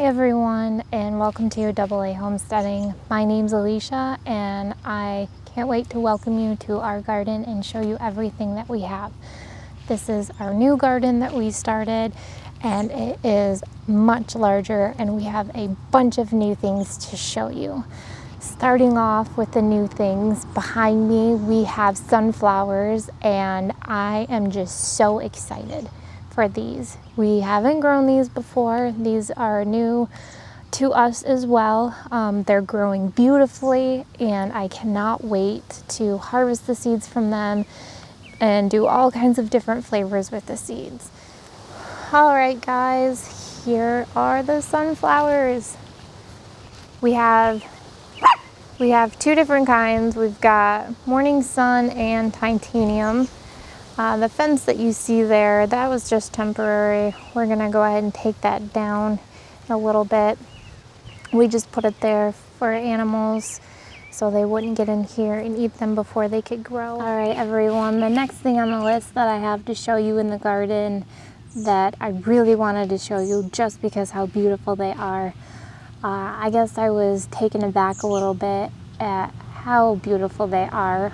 everyone, and welcome to AA Homesteading. My name's Alicia, and I can't wait to welcome you to our garden and show you everything that we have. This is our new garden that we started, and it is much larger, and we have a bunch of new things to show you. Starting off with the new things, behind me we have sunflowers, and I am just so excited for these. We haven't grown these before. These are new to us as well. They're growing beautifully, and I cannot wait to harvest the seeds from them and do all kinds of different flavors with the seeds. All right, guys, here are the sunflowers. We have two different kinds. We've got Morning Sun and Titanium. The fence that you see there, that was just temporary. We're gonna go ahead and take that down a little bit. We just put it there for animals so they wouldn't get in here and eat them before they could grow. All right, everyone, the next thing on the list that I have to show you in the garden that I really wanted to show you just because how beautiful they are. I guess I was taken aback a little bit at how beautiful they are.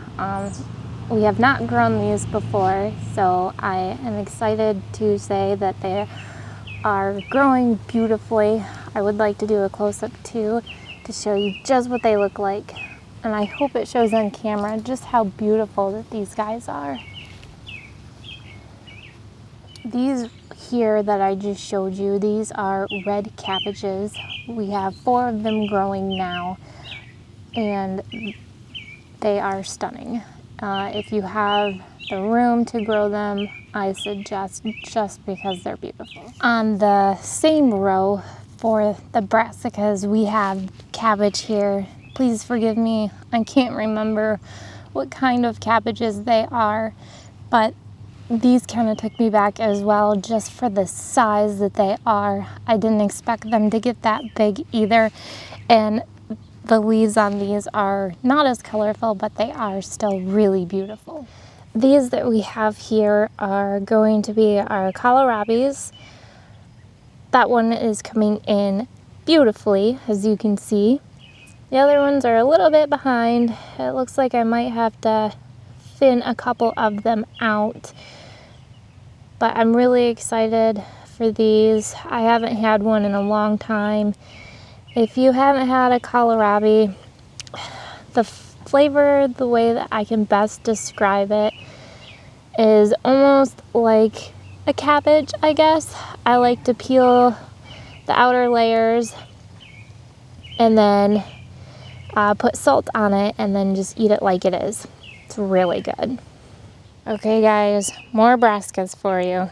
We have not grown these before, so I am excited to say that they are growing beautifully. I would like to do a close-up too to show you just what they look like. And I hope it shows on camera just how beautiful that these guys are. These here that I just showed you, these are red cabbages. We have 4 of them growing now, and they are stunning. If you have the room to grow them, I suggest, just because they're beautiful. On the same row for the brassicas, we have cabbage here. Please forgive me, I can't remember what kind of cabbages they are, but these kind of took me back as well, just for the size that they are. I didn't expect them to get that big either, and the leaves on these are not as colorful, but they are still really beautiful. These that we have here are going to be our kohlrabies. That one is coming in beautifully, as you can see. The other ones are a little bit behind. It looks like I might have to thin a couple of them out, but I'm really excited for these. I haven't had one in a long time. If you haven't had a kohlrabi, the flavor, the way that I can best describe it, is almost like a cabbage, I guess. I like to peel the outer layers and then put salt on it and then just eat it like it is. It's really good. Okay, guys, more brassicas for you.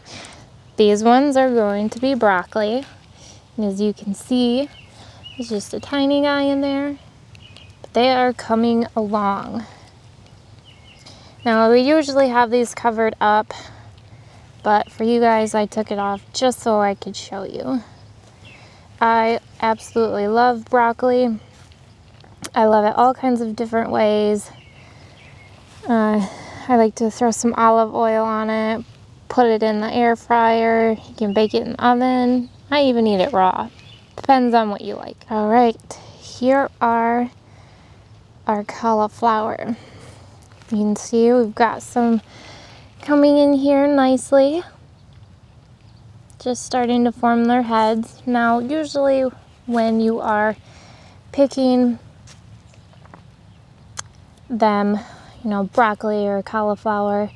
These ones are going to be broccoli. And as you can see, there's just a tiny guy in there, but they are coming along. Now, we usually have these covered up, but for you guys, I took it off just so I could show you. I absolutely love broccoli. I love it all kinds of different ways. I like to throw some olive oil on it, put it in the air fryer. You can bake it in the oven. I even eat it raw. Depends on what you like. All right, here are our cauliflower. You can see we've got some coming in here nicely. Just starting to form their heads. Now, usually when you are picking them, you know, broccoli or cauliflower,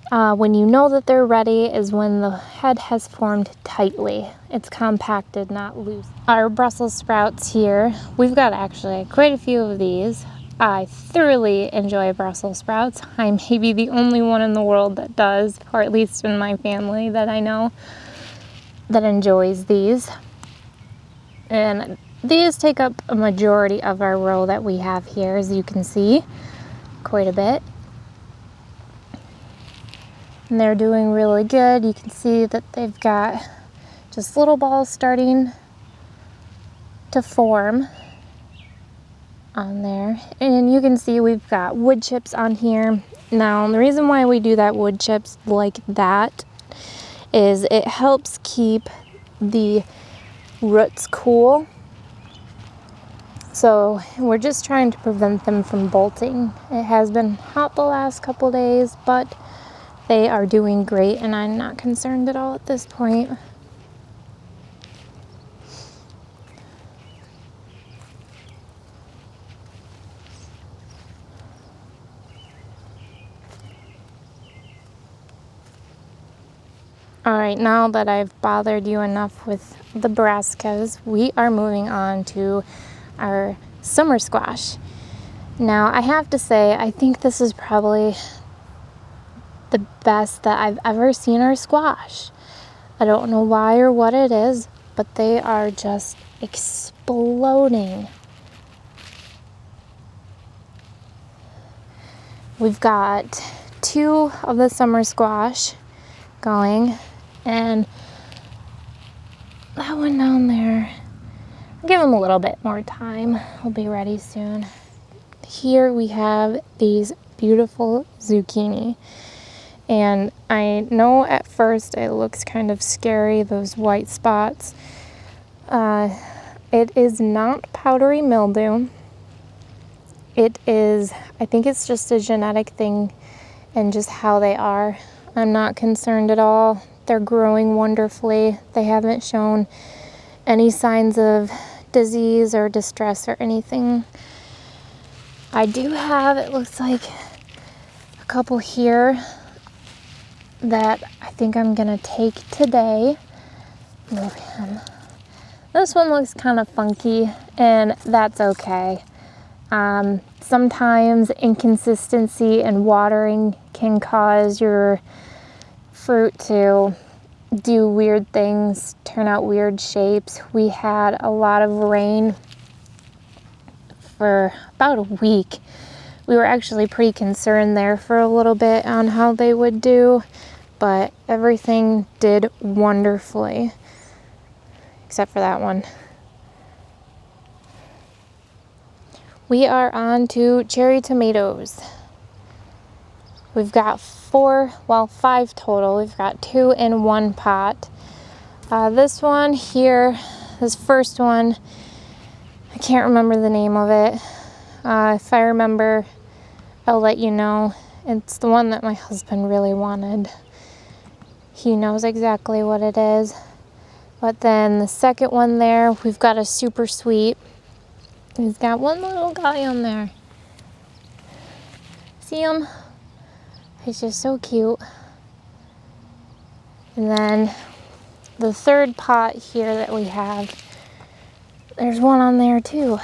when you know that they're ready is when the head has formed tightly. It's compacted, not loose. Our Brussels sprouts here, we've got actually quite a few of these. I thoroughly enjoy Brussels sprouts. I may be the only one in the world that does, or at least in my family that I know, that enjoys these. And these take up a majority of our row that we have here, as you can see, quite a bit. And they're doing really good. You can see that they've got just little balls starting to form on there. And you can see we've got wood chips on here. Now, the reason why we do that wood chips like that is it helps keep the roots cool. So we're just trying to prevent them from bolting. It has been hot the last couple days, but they are doing great and I'm not concerned at all at this point. All right, now that I've bothered you enough with the brassicas, we are moving on to our summer squash. Now, I have to say, I think this is probably the best that I've ever seen our squash. I don't know why or what it is, but they are just exploding. We've got 2 of the summer squash going, and that one down there, I'll give him a little bit more time. He'll be ready soon. Here we have these beautiful zucchini, and I know at first it looks kind of scary, those white spots. It is not powdery mildew. It is, I think it's just a genetic thing and just how they are. I'm not concerned at all. They're growing wonderfully. They haven't shown any signs of disease or distress or anything. I do have, it looks like, a couple here that I think I'm gonna take today. Move him. This one looks kind of funky, and that's okay. Sometimes inconsistency in watering can cause your fruit to do weird things, turn out weird shapes. We had a lot of rain for about a week. We were actually pretty concerned there for a little bit on how they would do, but everything did wonderfully, except for that one. We are on to cherry tomatoes. We've got 5 total. We've got 2 in one pot. This one here, this first one, I can't remember the name of it. If I remember, I'll let you know. It's the one that my husband really wanted. He knows exactly what it is. But then the second one there, we've got a super sweet. He's got one little guy on there. See him? He's just so cute. And then the third pot here that we have, there's one on there too.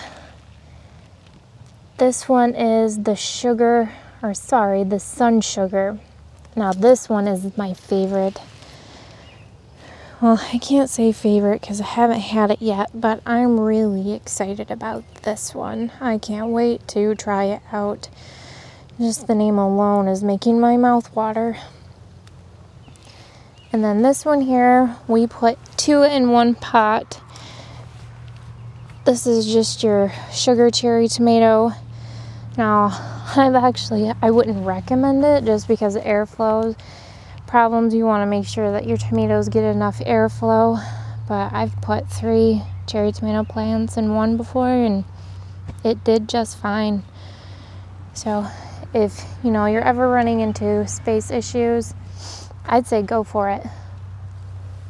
This one is the sun sugar. Now this one is my favorite. Well, I can't say favorite because I haven't had it yet, but I'm really excited about this one. I can't wait to try it out. Just the name alone is making my mouth water. And then this one here, we put 2 in one pot. This is just your sugar cherry tomato. Now, I wouldn't recommend it just because of airflow problems. You want to make sure that your tomatoes get enough airflow. But I've put 3 cherry tomato plants in one before, and it did just fine. So if you're ever running into space issues, I'd say go for it.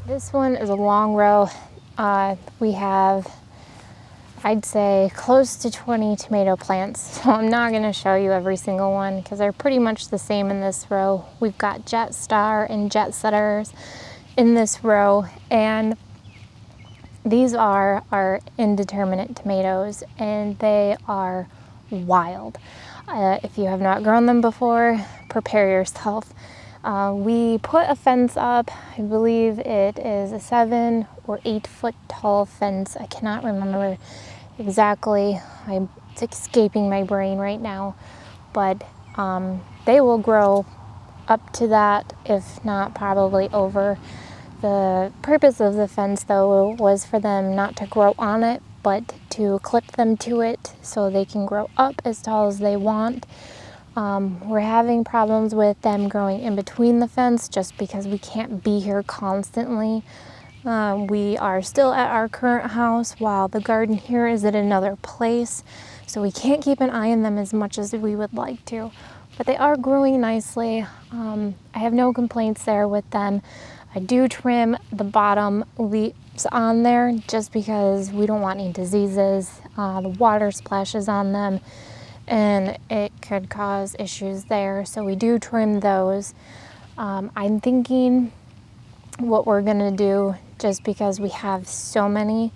This one is a long row. We have, I'd say, close to 20 tomato plants. So I'm not going to show you every single one because they're pretty much the same in this row. We've got Jet Star and Jet Setters in this row, and these are our indeterminate tomatoes, and they are wild. If you have not grown them before, prepare yourself. We put a fence up. I believe it is a 7 or 8 foot tall fence. I cannot remember exactly. It's escaping my brain right now. But they will grow up to that, if not probably over. The purpose of the fence, though, was for them not to grow on it, but to clip them to it so they can grow up as tall as they want. We're having problems with them growing in between the fence just because we can't be here constantly. We are still at our current house while the garden here is at another place, so we can't keep an eye on them as much as we would like to, but they are growing nicely. I have no complaints there with them. I do trim the bottom leaves on there just because we don't want any diseases. The water splashes on them and it could cause issues there, so we do trim those. I'm thinking what we're gonna do, just because we have so many,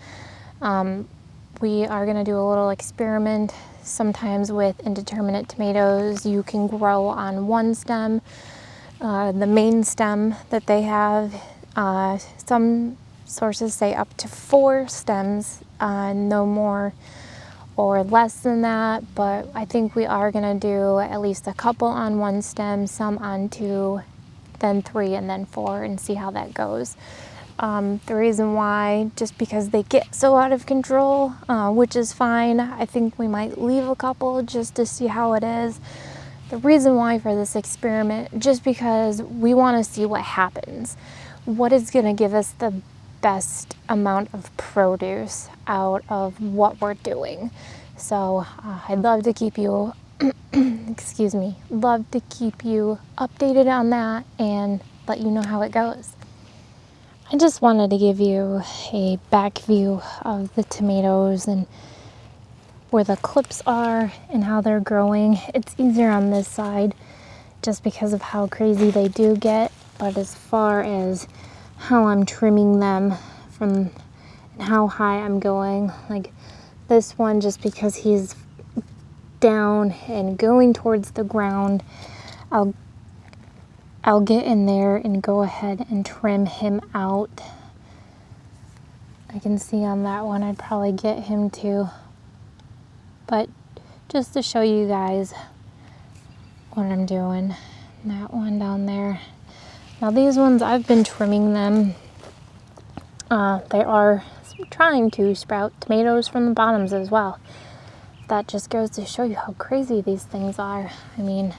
we are gonna do a little experiment. Sometimes with indeterminate tomatoes, you can grow on one stem, the main stem that they have. Some sources say up to 4 stems, no more or less than that, but I think we are gonna do at least a couple on one stem, some on 2, then 3, and then 4, and see how that goes. The reason why, just because they get so out of control, which is fine. I think we might leave a couple just to see how it is. The reason why for this experiment, just because we want to see what happens. What is going to give us the best amount of produce out of what we're doing. So I'd love to keep you excuse me, love to keep you updated on that and let you know how it goes. I just wanted to give you a back view of the tomatoes and where the clips are and how they're growing. It's easier on this side just because of how crazy they do get, but as far as how I'm trimming them from and how high I'm going, like this one, just because he's down and going towards the ground, I'll get in there and go ahead and trim him out. I can see on that one I'd probably get him too, but just to show you guys what I'm doing. That one down there. Now these ones, I've been trimming them. They are trying to sprout tomatoes from the bottoms as well. That just goes to show you how crazy these things are. I mean,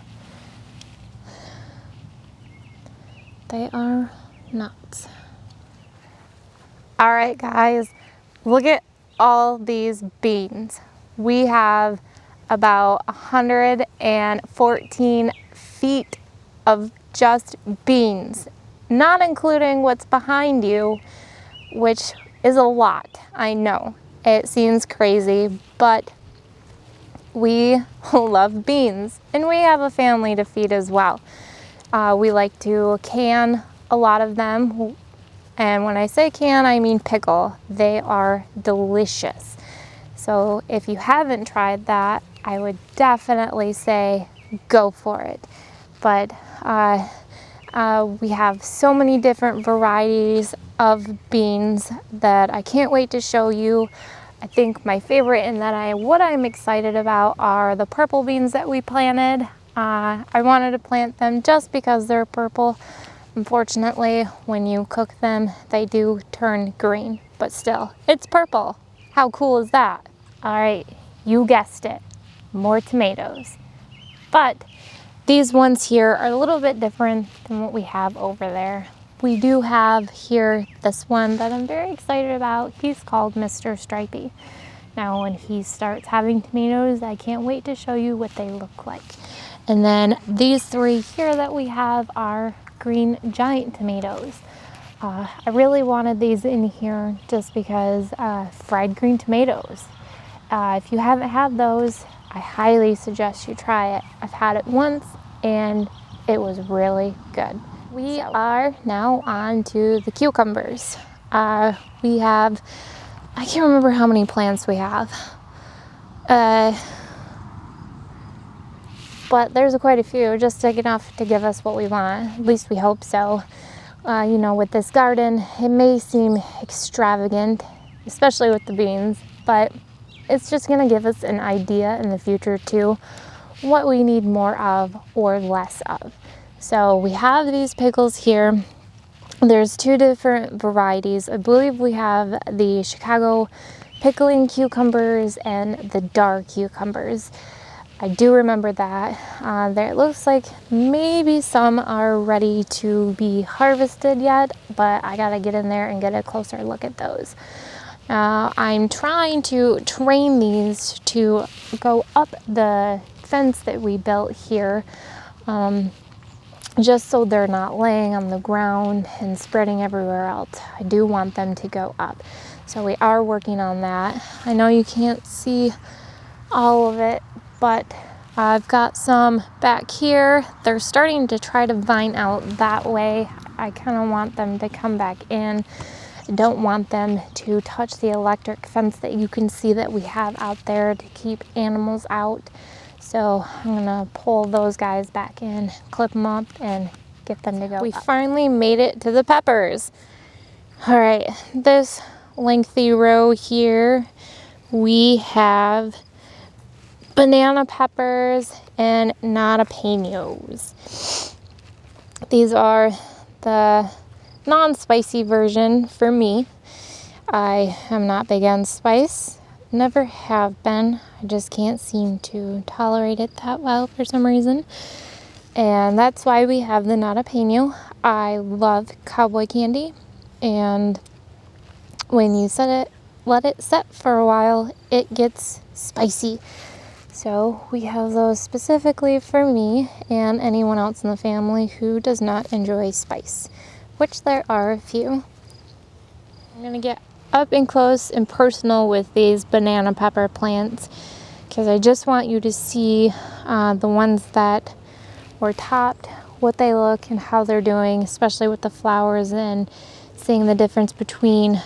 they are nuts. All right, guys, look at all these beans. We have about 114 feet of just beans, not including what's behind you, which is a lot. I know it seems crazy, but we love beans and we have a family to feed as well. We like to can a lot of them, and when I say can, I mean pickle. They are delicious. So if you haven't tried that, I would definitely say go for it. But we have so many different varieties of beans that I can't wait to show you. I think my favorite and what I'm excited about are the purple beans that we planted. I wanted to plant them just because they're purple. Unfortunately, when you cook them, they do turn green, but still, it's purple. How cool is that? All right, you guessed it, more tomatoes. But these ones here are a little bit different than what we have over there. We do have here this one that I'm very excited about. He's called Mr. Stripey. Now, when he starts having tomatoes, I can't wait to show you what they look like. And then these 3 here that we have are green giant tomatoes. I really wanted these in here just because fried green tomatoes. If you haven't had those, I highly suggest you try it. I've had it once and it was really good. We are now on to the cucumbers. We have, I can't remember how many plants we have. But there's quite a few, just enough to give us what we want. At least we hope so. You know, with this garden, it may seem extravagant, especially with the beans, but it's just gonna give us an idea in the future too, what we need more of or less of. So we have these pickles here. There's 2 different varieties. I believe we have the Chicago pickling cucumbers and the dark cucumbers. I do remember that. There, it looks like maybe some are ready to be harvested yet, but I gotta get in there and get a closer look at those. I'm trying to train these to go up the fence that we built here, just so they're not laying on the ground and spreading everywhere else. I do want them to go up. So we are working on that. I know you can't see all of it, but I've got some back here. They're starting to try to vine out that way. I kind of want them to come back in. I don't want them to touch the electric fence that you can see that we have out there to keep animals out. So I'm gonna pull those guys back in, clip them up, and get them to go. We finally made it to the peppers. All right, this lengthy row here, we have banana peppers and jalapenos. These are the non-spicy version for me. I am not big on spice, never have been. I just can't seem to tolerate it that well for some reason. And that's why we have the jalapeno. I love cowboy candy, and when you let it set for a while, it gets spicy. So we have those specifically for me and anyone else in the family who does not enjoy spice, which there are a few. I'm gonna get up and close and personal with these banana pepper plants because I just want you to see the ones that were topped, what they look and how they're doing, especially with the flowers, and seeing the difference between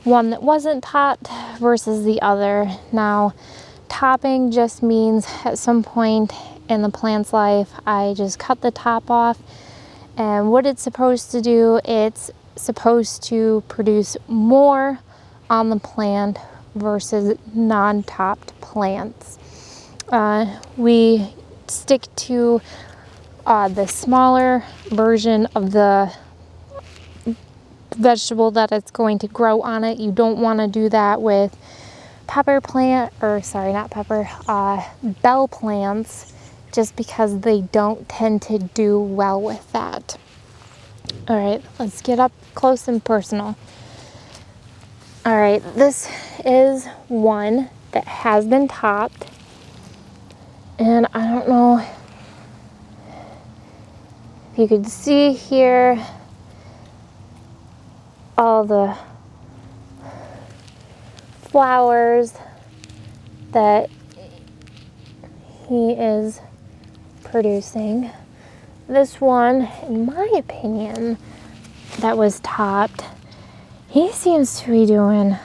one that wasn't topped versus the other. Now, topping just means at some point in the plant's life, I just cut the top off, and what it's supposed to do, it's supposed to produce more on the plant versus non-topped plants. We stick to the smaller version of the vegetable that it's going to grow on it. You don't want to do that with bell plants, just because they don't tend to do well with that. All right, let's get up close and personal. All right, this is one that has been topped, and I don't know if you could see here all the flowers that he is producing. This one, in my opinion, that was topped, he seems to be doing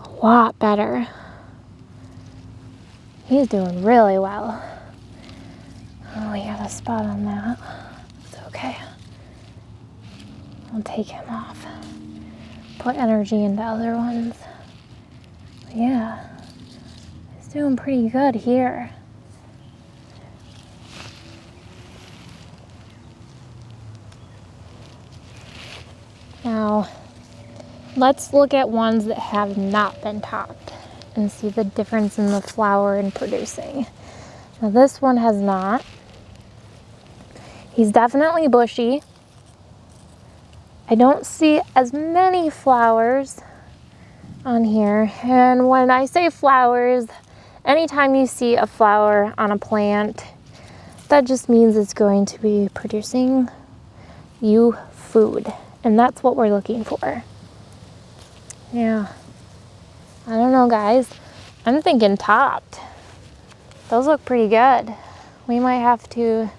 a lot better. He's doing really well. Oh, we got a spot on that. It's okay. I'll take him off. Put energy into other ones. But yeah, he's doing pretty good here. Now, let's look at ones that have not been topped and see the difference in the flower and producing. Now, this one has not. He's definitely bushy. I don't see as many flowers on here. And when I say flowers, anytime you see a flower on a plant, that just means it's going to be producing you food. And that's what we're looking for. Yeah. I don't know, guys. I'm thinking topped. Those look pretty good. We might have to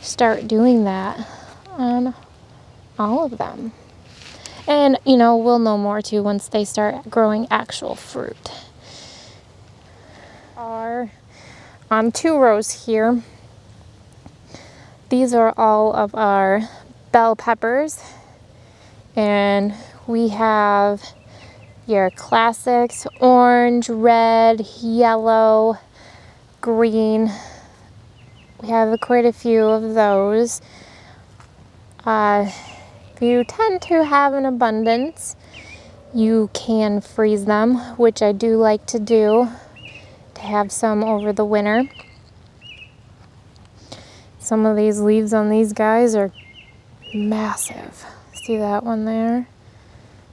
start doing that on all of them. And, you know, we'll know more too once they start growing actual fruit. Are on 2 rows here. These are all of our bell peppers. And we have your classics: orange, red, yellow, green. We have quite a few of those. If you tend to have an abundance, you can freeze them, which I do like to do. to have some over the winter. Some of these leaves on these guys are massive. See that one there?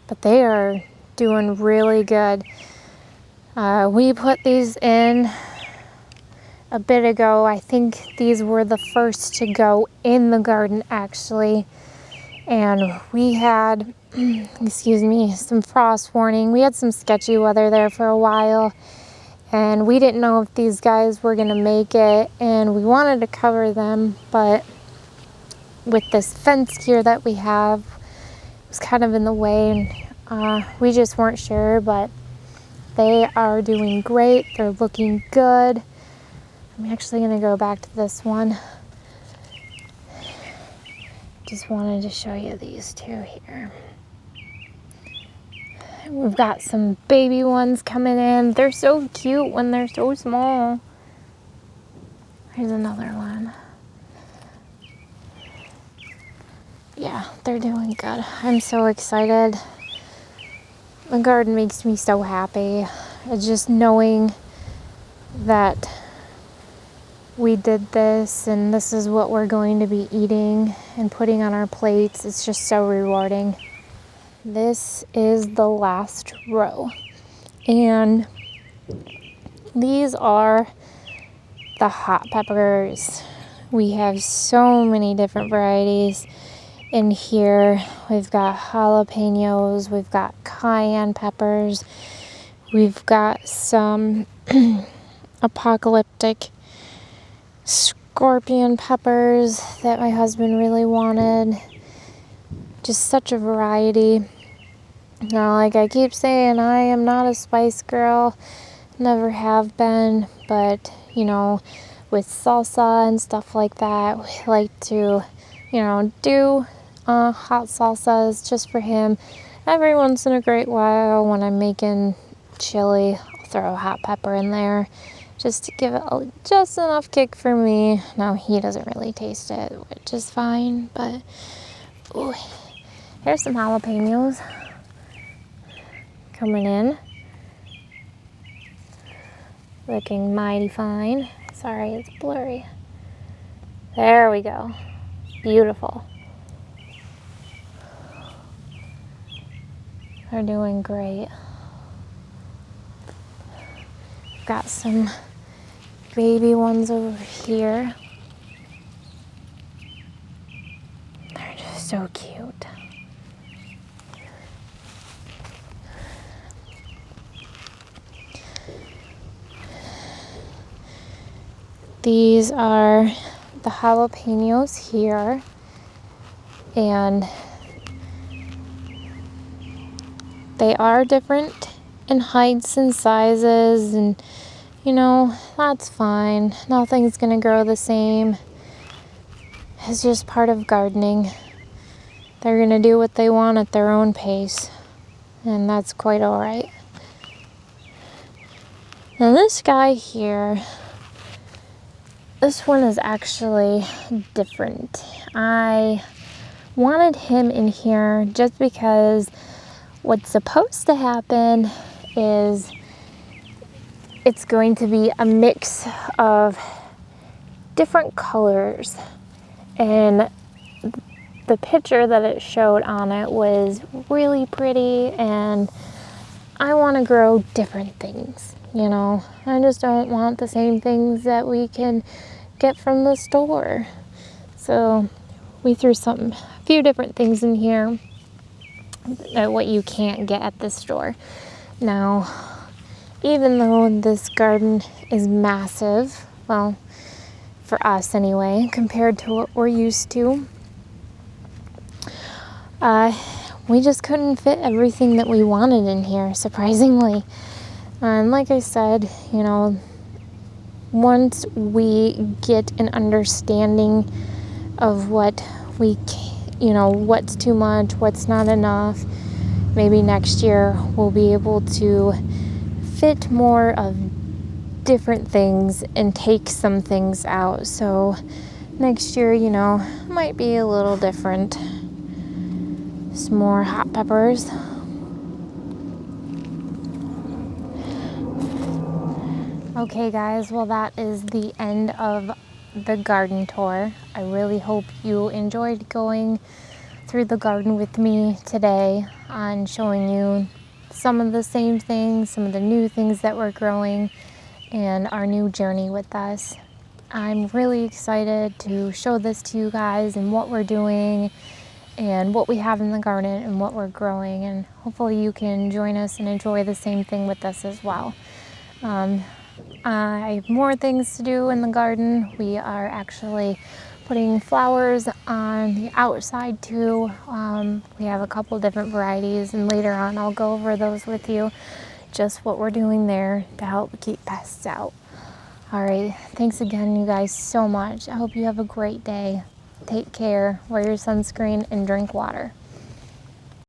But they are doing really good. We put these in a bit ago. I think these were the first to go in the garden actually. And we had, excuse me, some frost warning. We had some sketchy weather there for a while. And we didn't know if these guys were gonna make it. And we wanted to cover them, but with this fence here that we have, it was kind of in the way. And we just weren't sure, but they are doing great. They're looking good. I'm actually gonna go back to this one. Just wanted to show you these two here. We've got some baby ones coming in. They're so cute when they're so small. Here's another one. Yeah, they're doing good. I'm so excited. The garden makes me so happy. It's just knowing that we did this and this is what we're going to be eating and putting on our plates. It's just so rewarding. This is the last row. And these are the hot peppers. We have so many different varieties in here. We've got jalapenos, we've got cayenne peppers, we've got some apocalyptic scorpion peppers that my husband really wanted. Just such a variety. Now, like I keep saying, I am not a spice girl, never have been, but you know, with salsa and stuff like that, we like to, you know, do hot salsas just for him. Every once in a great while when I'm making chili, I'll throw a hot pepper in there just to give it just enough kick for me. Now he doesn't really taste it, which is fine, but ooh, here's some jalapenos coming in. Looking mighty fine. Sorry, it's blurry. There we go. Beautiful. They're doing great. Got some baby ones over here. They're just so cute. These are the jalapenos here, and they are different in heights and sizes, and you know, that's fine. Nothing's gonna grow the same. It's just part of gardening. They're gonna do what they want at their own pace, and that's quite all right. Now this guy here, this one is actually different. I wanted him in here just because what's supposed to happen is it's going to be a mix of different colors, and the picture that it showed on it was really pretty, and I want to grow different things, you know. I just don't want the same things that we can get from the store. So we threw a few different things in here that what you can't get at the store. Now, even though this garden is massive, well, for us anyway, compared to what we're used to, we just couldn't fit everything that we wanted in here, surprisingly. And like I said, you know, once we get an understanding of what what's too much, what's not enough, maybe next year we'll be able to fit more of different things and take some things out. So next year, you know, might be a little different. Some more hot peppers. Okay guys, well that is the end of the garden tour. I really hope you enjoyed going through the garden with me today on showing you some of the same things, some of the new things that we're growing, and our new journey with us. I'm really excited to show this to you guys and what we're doing and what we have in the garden and what we're growing, and hopefully you can join us and enjoy the same thing with us as well. I have more things to do in the garden. We are actually putting flowers on the outside too. We have a couple different varieties, and later on I'll go over those with you, just what we're doing there to help keep pests out. All right, thanks again you guys so much. I hope you have a great day. Take care, wear your sunscreen, and drink water.